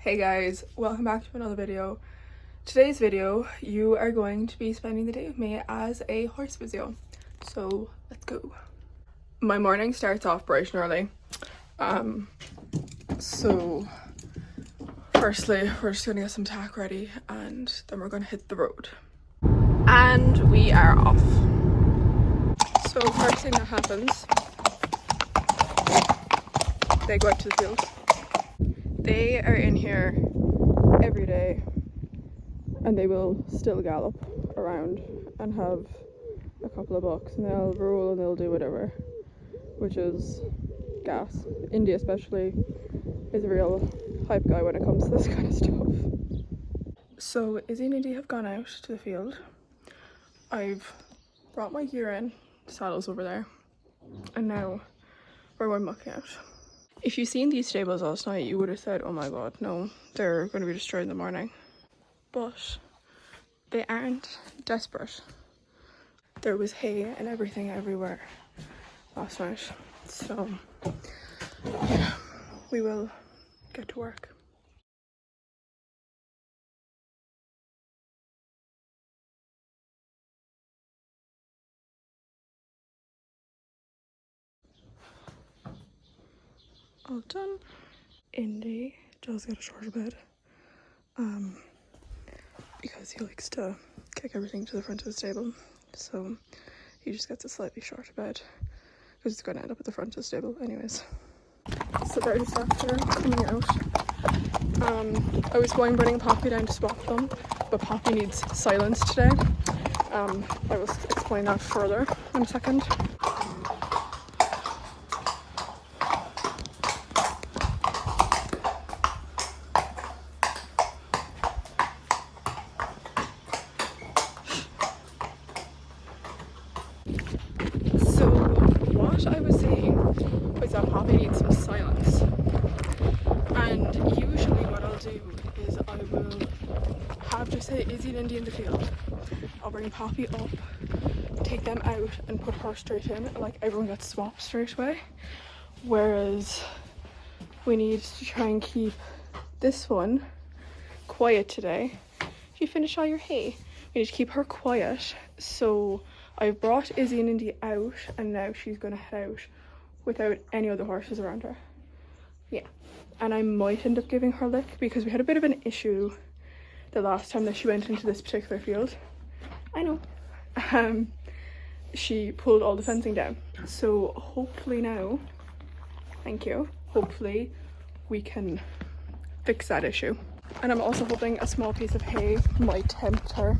Hey guys, welcome back to another video. Today's video, you are going to be spending the day with me as a horse physio. So let's go. My morning starts off bright and early. So firstly, we're just gonna get some tack ready and then we're gonna hit the road. And we are off. So first thing that happens, they go out to the field. They are in here every day and they will still gallop around and have a couple of bucks and they'll roll and they'll do whatever, which is gas. India especially is a real hype guy when it comes to this kind of stuff. So Izzy and Indy have gone out to the field. I've brought my gear in, saddle's over there, and now we're going mucking out. If you've seen these stables last night, you would have said, oh my god, no, they're going to be destroyed in the morning. But they aren't desperate. There was hay and everything everywhere last night. So, yeah, we will get to work. All done. Indy does get a shorter bed because he likes to kick everything to the front of the stable, so he just gets a slightly shorter bed because it's going to end up at the front of the stable anyways. So they're just after coming out. I was going bringing Poppy down to swap them, but Poppy needs silence today. I will explain that further in a second. So what I was saying was that Poppy needs some silence, and usually what I'll do is I will have just say Izzy and Indy in the field. I'll bring Poppy up, take them out and put her straight in, like everyone gets swapped straight away, whereas we need to try and keep this one quiet today. You finish all your hay. We need to keep her quiet, so I've brought Izzy and Indy out and now she's going to head out without any other horses around her. Yeah, and I might end up giving her a lick because we had a bit of an issue the last time that she went into this particular field. I know. She pulled all the fencing down. So hopefully now, thank you, hopefully we can fix that issue. And I'm also hoping a small piece of hay might tempt her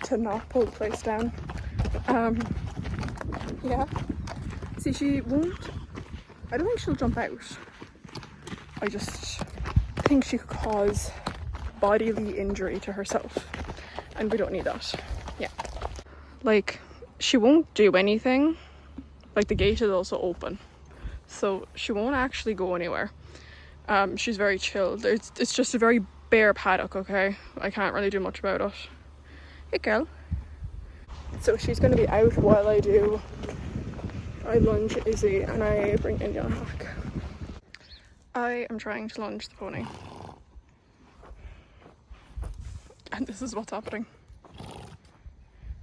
to not pull the place down. Yeah, see, she won't, I don't think she'll jump out. I just think she could cause bodily injury to herself and we don't need that. Yeah, like she won't do anything, like the gate is also open, so she won't actually go anywhere. She's very chilled. It's just a very bare paddock, okay? I can't really do much about it. Hey girl. So she's going to be out while I lunge Izzy and I bring Indy on a hack. I am trying to lunge the pony. And this is what's happening.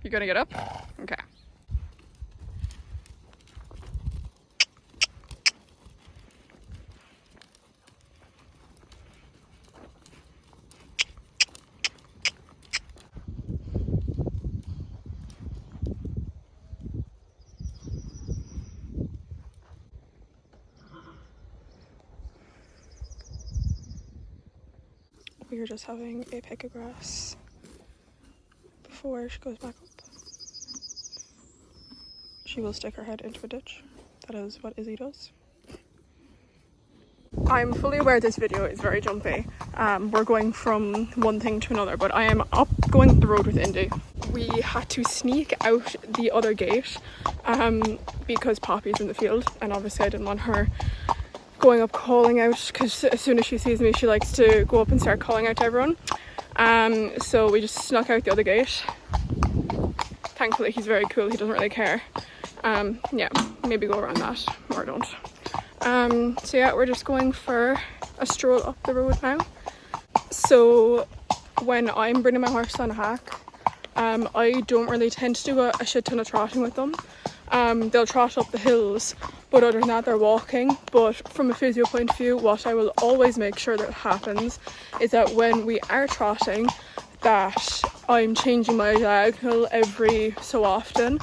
You gonna get up? Okay. We are just having a pick of grass before she goes back up. She will stick her head into a ditch. That is what Izzy does. I'm fully aware this video is very jumpy. We're going from one thing to another, but I am up going up the road with Indy. We had to sneak out the other gate because Poppy's in the field, and obviously I didn't want her going up calling out, because as soon as she sees me she likes to go up and start calling out to everyone. So we just snuck out the other gate. Thankfully he's very cool, he doesn't really care. Yeah, maybe go around that, or don't. So yeah, we're just going for a stroll up the road now. So when I'm bringing my horse on a hack, I don't really tend to do a shit ton of trotting with them. They'll trot up the hills, but other than that they're walking. But from a physio point of view, what I will always make sure that happens is that when we are trotting, that I'm changing my diagonal every so often,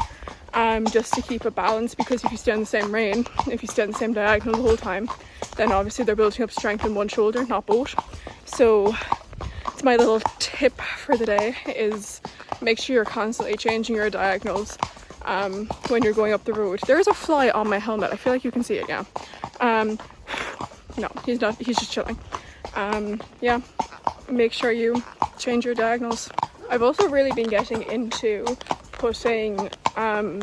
just to keep a balance, because if you stay on the same rein, if you stay on the same diagonal the whole time, then obviously they're building up strength in one shoulder, not both. So it's my little tip for the day, is make sure you're constantly changing your diagonals when you're going up the road. There's a fly on my helmet. I feel like you can see it, yeah. No, he's not, he's just chilling. Yeah, make sure you change your diagonals. I've also really been getting into putting a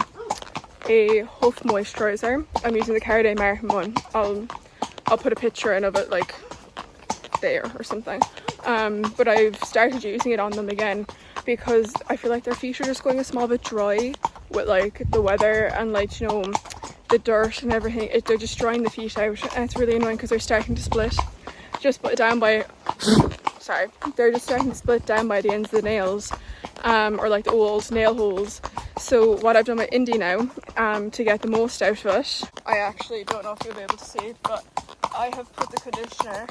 hoof moisturizer. I'm using the Carday Martin one. I'll put a picture in of it like there or something. But I've started using it on them again because I feel like their feet are just going a small bit dry with like the weather and like, you know, the dirt and everything. They're just drying the feet out, and it's really annoying because they're starting to split just down by they're just starting to split down by the ends of the nails, or like the old nail holes. So what I've done with Indy now, to get the most out of it, I actually don't know if you'll be able to see, but I have put the conditioner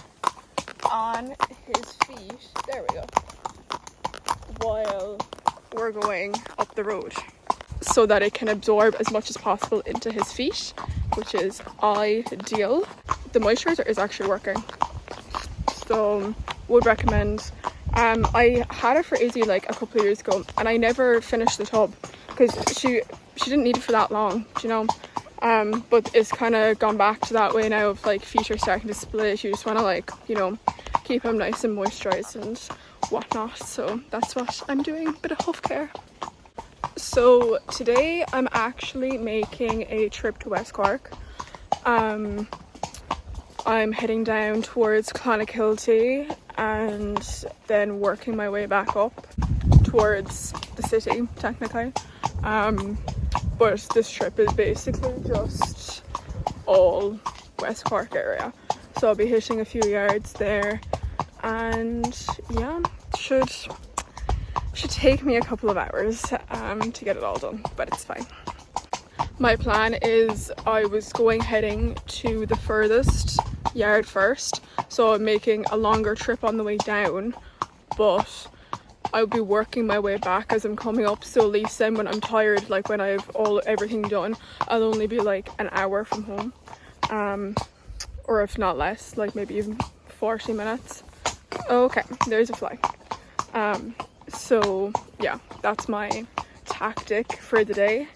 on his feet, there we go, while we're going up the road, so that it can absorb as much as possible into his feet, which is ideal. The moisturizer is actually working, so would recommend. I had it for Izzy like a couple of years ago, and I never finished the tub because she didn't need it for that long, you know. But it's kind of gone back to that way now of like feet are starting to split. You just want to, like, you know, keep them nice and moisturized and whatnot. So that's what I'm doing, bit of hoof care. So today I'm actually making a trip to West Cork. I'm heading down towards Clonakilty and then working my way back up towards the city, technically. But this trip is basically just all West Cork area. So I'll be hitting a few yards there, and yeah, should take me a couple of hours to get it all done, but it's fine. My plan is I was heading to the furthest yard first, so I'm making a longer trip on the way down, but I'll be working my way back as I'm coming up, so at least then when I'm tired, like when I've everything done, I'll only be like an hour from home, or if not less, like maybe even 40 minutes. Okay, there's a fly. So yeah, that's my tactic for the day,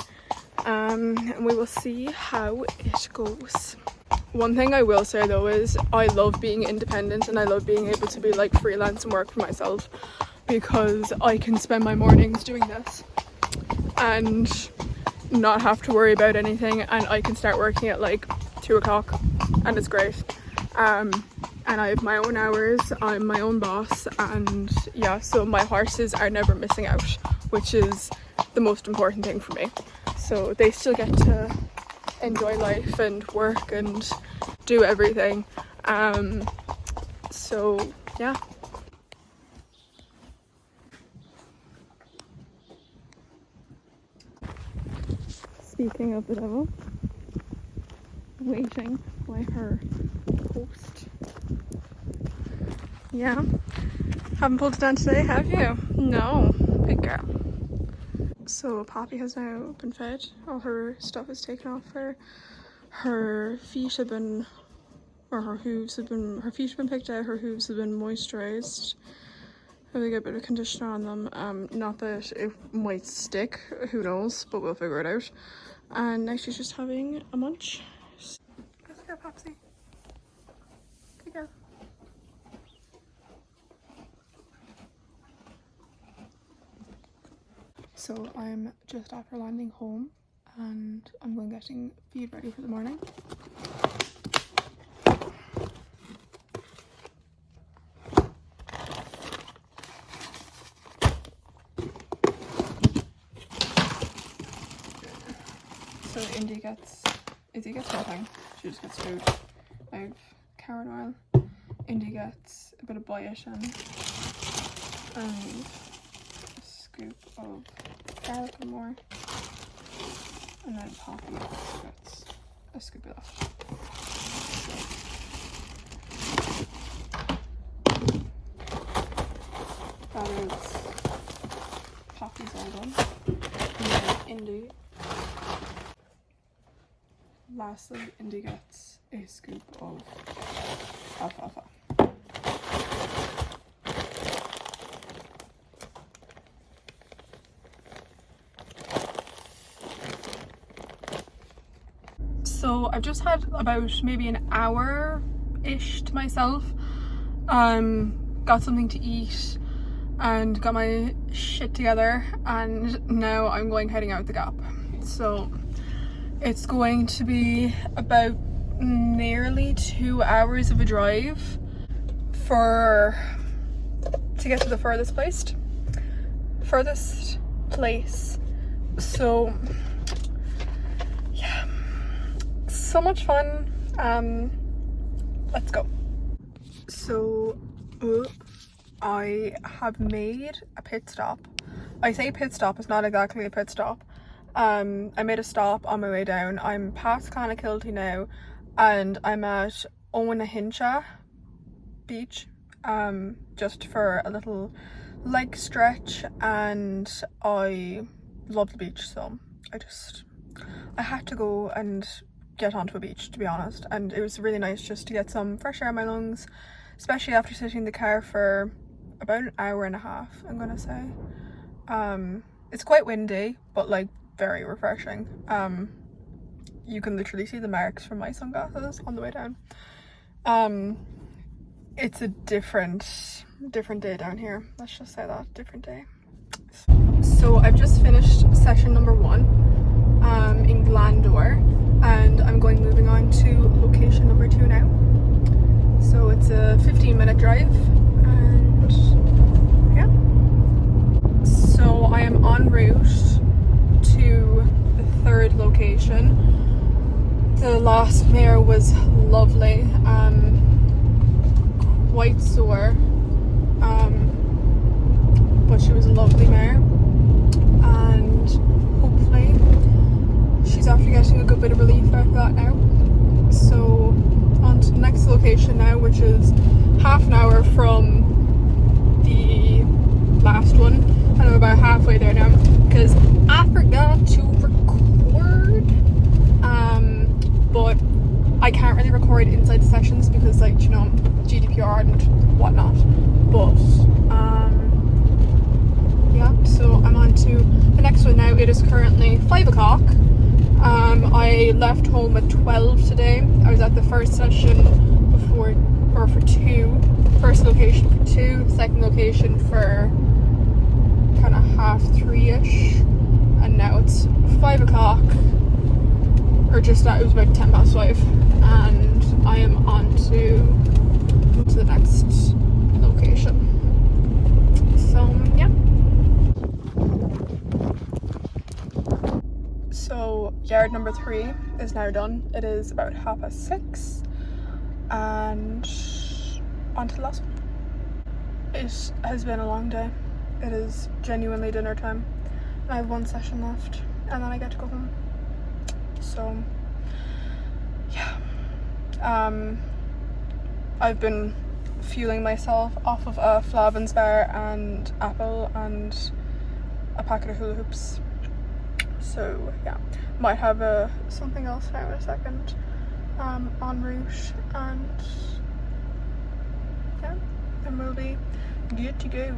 and we will see how it goes. One thing I will say though is I love being independent, and I love being able to be like freelance and work for myself, because I can spend my mornings doing this and not have to worry about anything, and I can start working at like 2 o'clock and it's great. And I have my own hours, I'm my own boss, and yeah, so my horses are never missing out, which is the most important thing for me. So they still get to enjoy life and work and do everything. So yeah. Speaking of the devil, waiting by her post. Yeah, haven't pulled it down today, have you? No, big girl. So Poppy has now been fed. All her stuff is taken off her. Her feet have been, or her hooves have been, her feet have been picked out, her hooves have been moisturized. Maybe get a bit of conditioner on them. Not that it might stick, who knows, but we'll figure it out. And now she's just having a munch. Good girl, Popsy. Good girl. So I'm just after landing home, and I'm going getting feed ready for the morning. So Izzy gets nothing. She just gets food. I have carrot oil Indy gets a bit of biotin and a scoop of garlic and more, and then Poppy gets a scoop of that. That is Poppy's all done. And then Indy. Lastly, Indy gets a scoop of alfalfa. So I've just had about maybe an hour-ish to myself. Got something to eat and got my shit together, and now I'm heading out the Gap. So it's going to be about nearly 2 hours of a drive to get to the furthest place. So yeah, so much fun. Let's go. So I have made a pit stop. I say pit stop, it's not exactly a pit stop. I made a stop on my way down. I'm past Clonakilty now, and I'm at Owenahincha beach, just for a little leg stretch, and I love the beach, so I had to go and get onto a beach, to be honest, and it was really nice just to get some fresh air in my lungs, especially after sitting in the car for about an hour and a half, I'm gonna say. It's quite windy, but like very refreshing. You can literally see the marks from my sunglasses on the way down. It's a different day down here, let's just say that, different day. So I've just finished session number 1 in Glandor, and I'm moving on to location number 2 now. So it's a 15-minute drive, and yeah. So I am en route to the 3rd location. The last mare was lovely, quite sore, but she was a lovely mare, and hopefully she's after getting a good bit of relief out of that now. So on to the next location now, which is half an hour from the last one, and I'm about halfway there now because I forgot to record, but I can't really record inside the sessions because, like, you know, GDPR and whatnot, but yeah, so I'm on to the next one now. It is currently 5 o'clock. I left home at 12 today. I was at the first session for 2, first location for 2, second location for kind of 2:30ish, and now it's 5 o'clock, or just that, it was about 5:10, and I am on to the next location. So yeah. So yard number 3 is now done. It is about 6:30, and on to the last one. It has been a long day. It is genuinely dinner time. I have 1 session left, and then I get to go home. So yeah, I've been fueling myself off of a Flavins bar and apple and a packet of hula hoops. So yeah, might have something else now in a second, en route, and yeah, then we'll be good to go.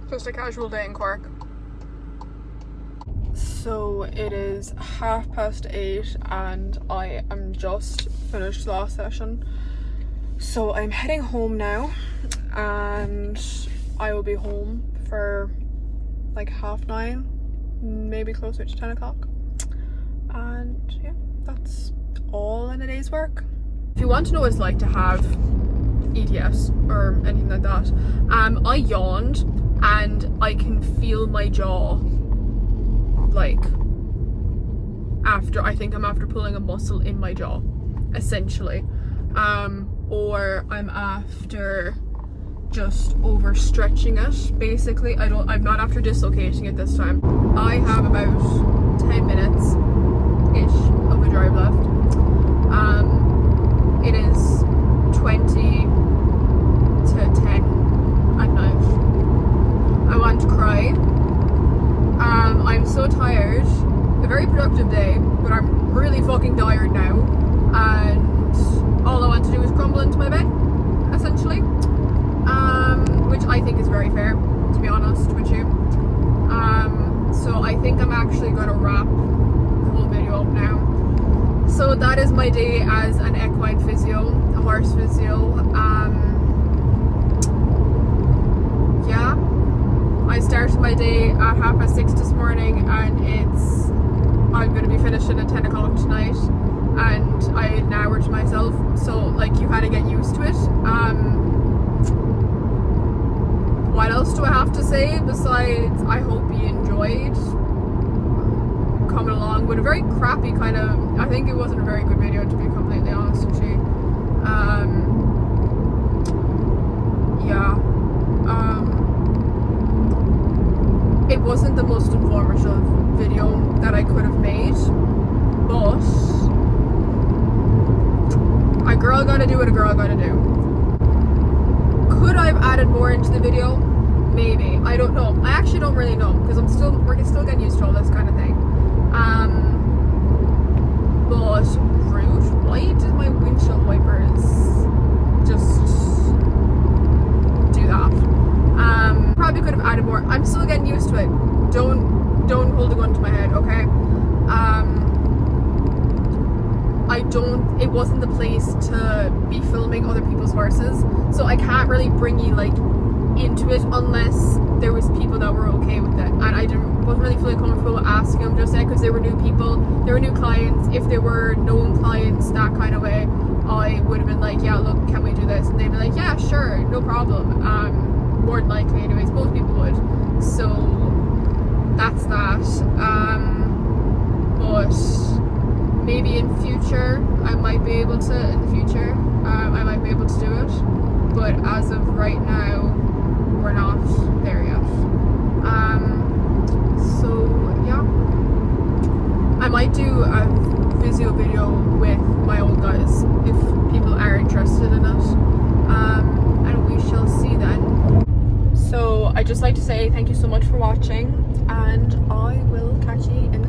Just a casual day in Cork. So it is 8:30, and I am just finished the last session. So I'm heading home now, and I will be home for like 9:30, maybe closer to 10 o'clock. And yeah, that's all in a day's work. If you want to know what it's like to have ETS or anything like that, I yawned and I can feel my jaw like I think I'm after pulling a muscle in my jaw, essentially, or I'm after just overstretching it, basically. I'm not after dislocating it this time. I have about 10 minutes ish of a drive left. It is 20 to 10 at night. I want to cry. I'm so tired. A very productive day, but I'm really fucking tired now, and all I want to do is crumble into my bed, essentially, which I think is very fair, to be honest with you. So I think I'm actually going to wrap the whole video up now. So that is my day as an equine physio, a horse physio. Yeah, I started my day at 6:30 this morning, and I'm going to be finishing at 10 o'clock tonight, and I had an hour to myself, so like you kind of get used to it. What else do I have to say besides I hope you enjoyed coming along with a very crappy kind of, I think it wasn't a very good video, to be completely honest with you. Yeah. It wasn't the most informative video that I could have made, but a girl gotta do what a girl gotta do. Could I have added more into the video? Maybe. I don't know. I actually don't really know, because we're still getting used to all this kind of thing. But rude. Why did my windshield wipers just do that? Probably could have added more. I'm still getting used to it. Don't hold a gun to my head, okay? It wasn't the place to be filming other people's horses, so I can't really bring you like into it unless there was people that were okay with it, and I wasn't really feeling comfortable asking them just yet, because they were new people, they were new clients. If they were known clients that kind of way, I would have been like, yeah, look, can we do this? And they'd be like, yeah, sure, no problem. More than likely, anyways, most people would. So that's that. But maybe in future I might be able to. I might be able to do it. But as of right now, we're not there yet. So yeah, I might do a physio video with my old guys if people are interested in it. And we shall see then. So I'd just like to say thank you so much for watching, and I will catch you in